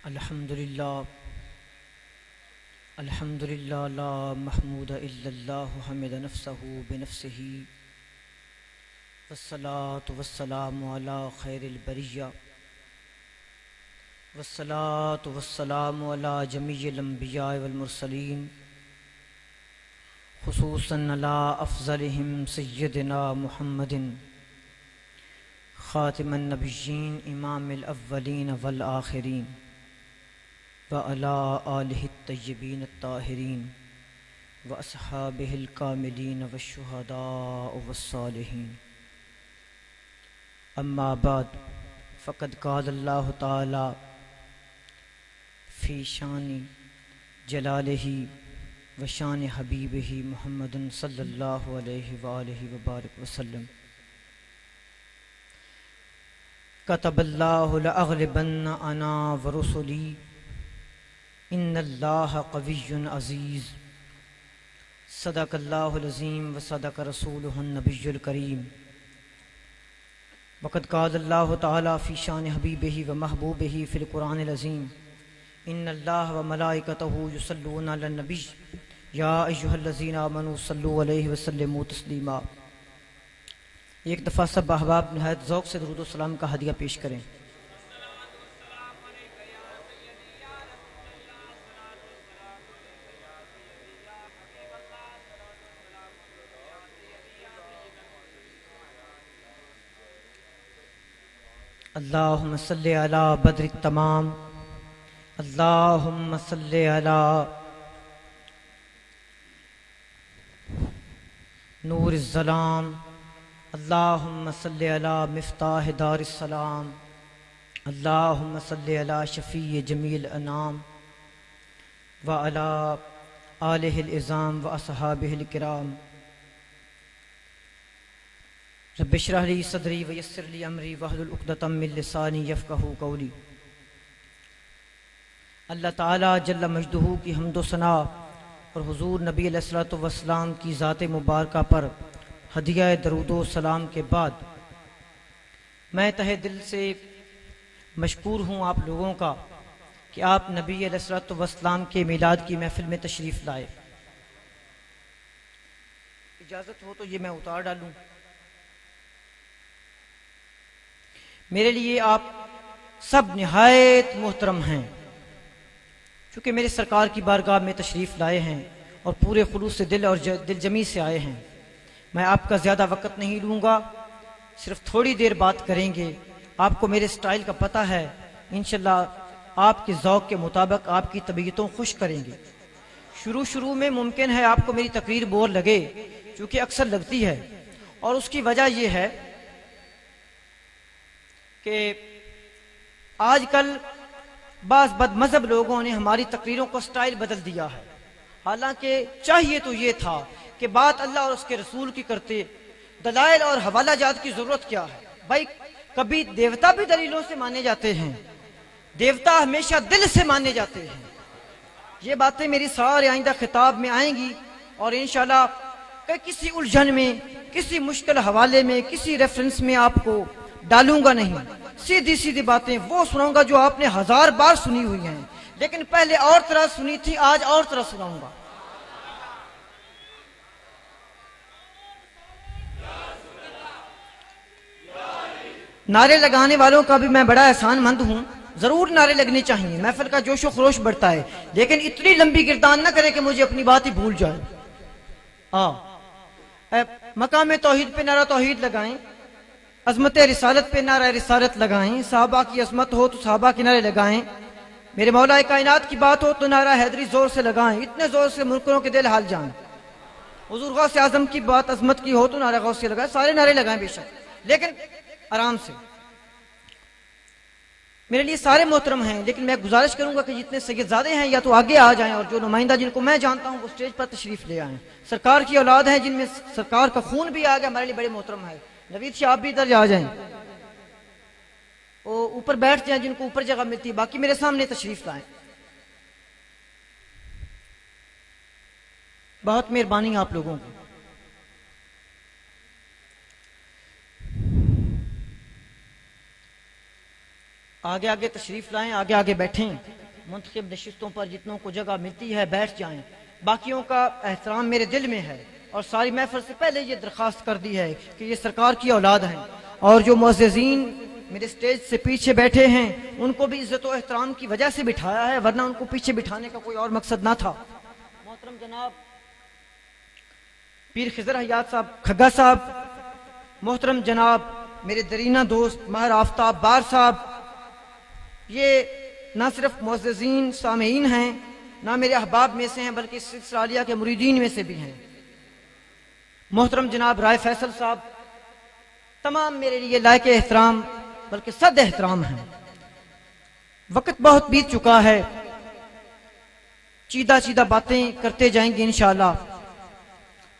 अल्हम्दुलिल्लाह अल्हम्दुलिल्लाह ला महमूद इल्लल्लाहु हमिद नफ्सहु बिनफ्सिही वस्सलातु वस्सलामु अला खैरिल बरिया वस्सलातु वस्सलामु अला जमीइल अंबिया वल मुरसलीन खुसूसन अला अफज़लिहिम सय्यदिना मुहम्मदिन खातिमन नबिय्यीन इमामिल अव्वलीन वल आखिरीन व अला आलिहि तय्यबीन ताहिरीन व अस्हाबिहिल कामिलीन व शुहदा व सालिहीन। अम्मा बाद फ़क़द क़ाल अल्लाहु ताला फ़ी शानि जलालिही व शान हबीबिही मुहम्मदन सल्लल्लाहु अलैहि व आलिहि व बारिक वसल्लम कतबल्लाहु लअग़लिबन्ना अना व रुसुली इन्नल्लाह क़विय्युन अज़ीज़। सदक़ल्लाहुल अज़ीम व सदक़ रसूलुहुन नबिय्युल करीम। वक़द क़ाल अल्लाहु तआला फ़ी शान हबीबिही व महबूबिही फ़िल क़ुरानिल अज़ीम इन्नल्लाह व मलाइकतहु युसल्लूना अलन नबी या अय्युहल्लज़ीना आमनू सल्लु अलैहि व सल्लिमू तस्लीमा। एक दफ़ा सब अहबाब निहायत ज़ौक़ से दुरूद व सलाम का हदिया पेश करें। अल्लाहुम्मा सल्लि अला बद्रित तमाम, अल्लाहुम्मा सल्लि अला नूरिज़ ज़लाम, अल्लाहुम्मा सल्लि अला मिफ्ताह दारिस सलाम, अल्लाहुम्मा सल्लि अला शफ़ी जमील अनाम व अला आलिहिल इज़ाम व अस्हाबिहिल किराम। रब्बि इश्रह ली सदरी व यस्सिर ली अमरी वहलुल उक़दतम मिन लिसानी यफ़क़हू क़ौली। अल्लाह ताला जल्ल मजदहू की हम्दो सना और हुज़ूर नबी अलैहिस्सलातु वस्सलाम की ज़ात मुबारका पर हदिया दरूदो सलाम के बाद मैं तहे दिल से मशकूर हूँ आप लोगों का कि आप नबी अलैहिस्सलातु वस्सलाम के मीलाद की महफिल में तशरीफ़ लाए। इजाज़त हो तो ये मैं उतार डालूँ। मेरे लिए आप सब निहायत मोहतरम हैं, चूँकि मेरे सरकार की बारगाह में तशरीफ़ लाए हैं और पूरे खुलूस से दिल और दिल जमी से आए हैं। मैं आपका ज़्यादा वक़्त नहीं लूँगा, सिर्फ थोड़ी देर बात करेंगे। आपको मेरे स्टाइल का पता है, इंशाल्लाह आपके ज़ौक़ के मुताबिक आपकी तबीयतों खुश करेंगे। शुरू में मुमकिन है आपको मेरी तकरीर बोर लगे, चूँकि अक्सर लगती है, और उसकी वजह यह है कि आजकल बाज़ बदमज़हब लोगों ने हमारी तकरीरों का स्टाइल बदल दिया है। हालांकि चाहिए तो ये था कि बात अल्लाह और उसके रसूल की करते, दलाइल और हवाला जात की ज़रूरत क्या है। भाई, कभी देवता भी दलीलों से माने जाते हैं, देवता हमेशा दिल से माने जाते हैं। ये बातें मेरी सारे आइंदा खिताब में आएंगी और इंशाल्लाह किसी उलझन में, किसी मुश्किल हवाले में, किसी रेफरेंस में आपको डालूंगा नहीं। सीधी सीधी बातें वो सुनाऊंगा जो आपने 1000 बार सुनी हुई हैं, लेकिन पहले और तरह सुनी थी, आज और तरह सुनाऊंगा। नारे लगाने वालों का भी मैं बड़ा एहसानमंद हूं। जरूर नारे लगने चाहिए, महफिल का जोशो खरोश बढ़ता है, लेकिन इतनी लंबी गिरदान न करे कि मुझे अपनी बात ही भूल जाए। मकाम तौहीद पे नारा तौहीद लगाएं, अज़मत रिसालत पे नारा रिसालत लगाएं, साहबा की अज़मत हो तो साहबा के नारे लगाएं, मेरे मौला कायनात की बात हो तो नारा हैदरी जोर से लगाएं, इतने जोर से मुल्कों के दिल हाल जाएं। हुज़ूर गौसे आज़म की बात अज़मत की हो तो नारा गौस से लगाएं, सारे नारे लगाएं बेशक, लेकिन आराम से। मेरे लिए सारे मोहतरम हैं, लेकिन मैं गुजारिश करूंगा कि जितने सैयदजादे हैं या तो आगे आ जाएं, और जो नुमाइंदा जिनको मैं जानता हूं वो स्टेज पर तशरीफ ले आएं। सरकार की औलाद है जिनमें सरकार का खून भी आ गया, हमारे लिए बड़े मोहतरम है। नवीद शाह आप भी इधर आ जाएं, वो ऊपर बैठ जाएं जिनको ऊपर जगह मिलती है, बाकी मेरे सामने तशरीफ लाएं। बहुत मेहरबानी आप लोगों की। आगे आगे तशरीफ लाएं, आगे आगे बैठें। मुंतखब नशिस्तों पर जितनों को जगह मिलती है बैठ जाएं। बाकियों का एहतराम मेरे दिल में है और सारी महफिल से पहले ये दरख्वास्त कर दी है कि ये सरकार की औलाद हैं और जो मुअज़्ज़िज़ीन मेरे स्टेज से पीछे बैठे हैं उनको भी इज्जत और एहतराम की वजह से बिठाया है, वरना उनको पीछे बिठाने का कोई और मकसद ना था। मोहतरम जनाब पीर खिज़र हयात साहब खग्गा साहब, मोहतरम जनाब मेरे दरीना दोस्त माहिर आफ्ताब बार साहब, ये ना सिर्फ मुअज़्ज़िज़ीन सामीईन हैं, ना मेरे अहबाब में से हैं, बल्कि सिलसिला के मुरीदीन में से भी हैं। मोहतरम जनाब राय फैसल साहब, तमाम मेरे लिए लायक एहतराम बल्कि सद एहतराम हैं। वक्त बहुत बीत चुका है, चीदा चीदा बातें करते जाएंगे इंशाअल्लाह।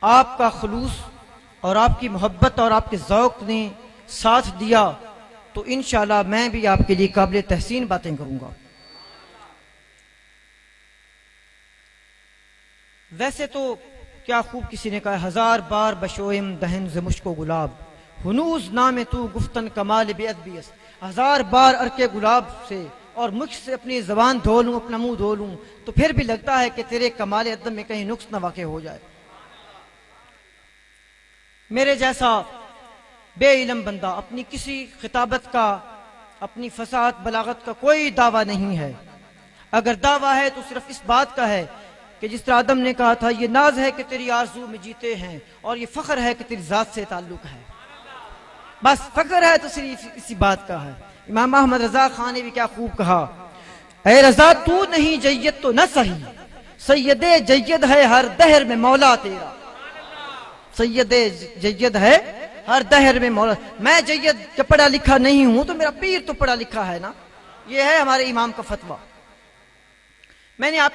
आपका खुलूस और आपकी मोहब्बत और आपके ज़ौक़ ने साथ दिया तो इंशाअल्लाह मैं भी आपके लिए काबिल तहसीन बातें करूंगा। वैसे तो क्या खूब किसी ने कहा, 1000 बार बशोइम दहन ज़ मुश्को गुलाब हुनूज नाम तू गुफ्तन कमाल बेअदबियस। 1000 बार अरके गुलाब से और मुझ से अपनी जबान धो लूं, अपना मुंह धो लूं, तो फिर भी लगता है कि तेरे कमाल अदब में कहीं नुक्स न वाक़ हो जाए। मेरे जैसा बेइल्म बंदा अपनी किसी खिताबत का, अपनी फसाद बलागत का कोई दावा नहीं है। अगर दावा है तो सिर्फ इस बात का है कि जिस तरह आदम ने कहा था, ये नाज है कि तेरी आरज़ू में जीते हैं और ये फख्र है कि तेरी जात से ताल्लुक है। बस फख्र है तो सिर्फ इसी बात का है। इमाम अहमद रजा खान ने भी क्या खूब कहा, ऐ रजा तू नहीं जय्यद तो न सही, सैयदे जय्यद है हर दहर में मौला तेरा। सैयदे जय्यद है हर दहर में मौला। मैं जय्यद के पढ़ा लिखा नहीं हूं तो मेरा पीर तो पढ़ा लिखा है ना। यह है हमारे इमाम का फतवा। मैंने आप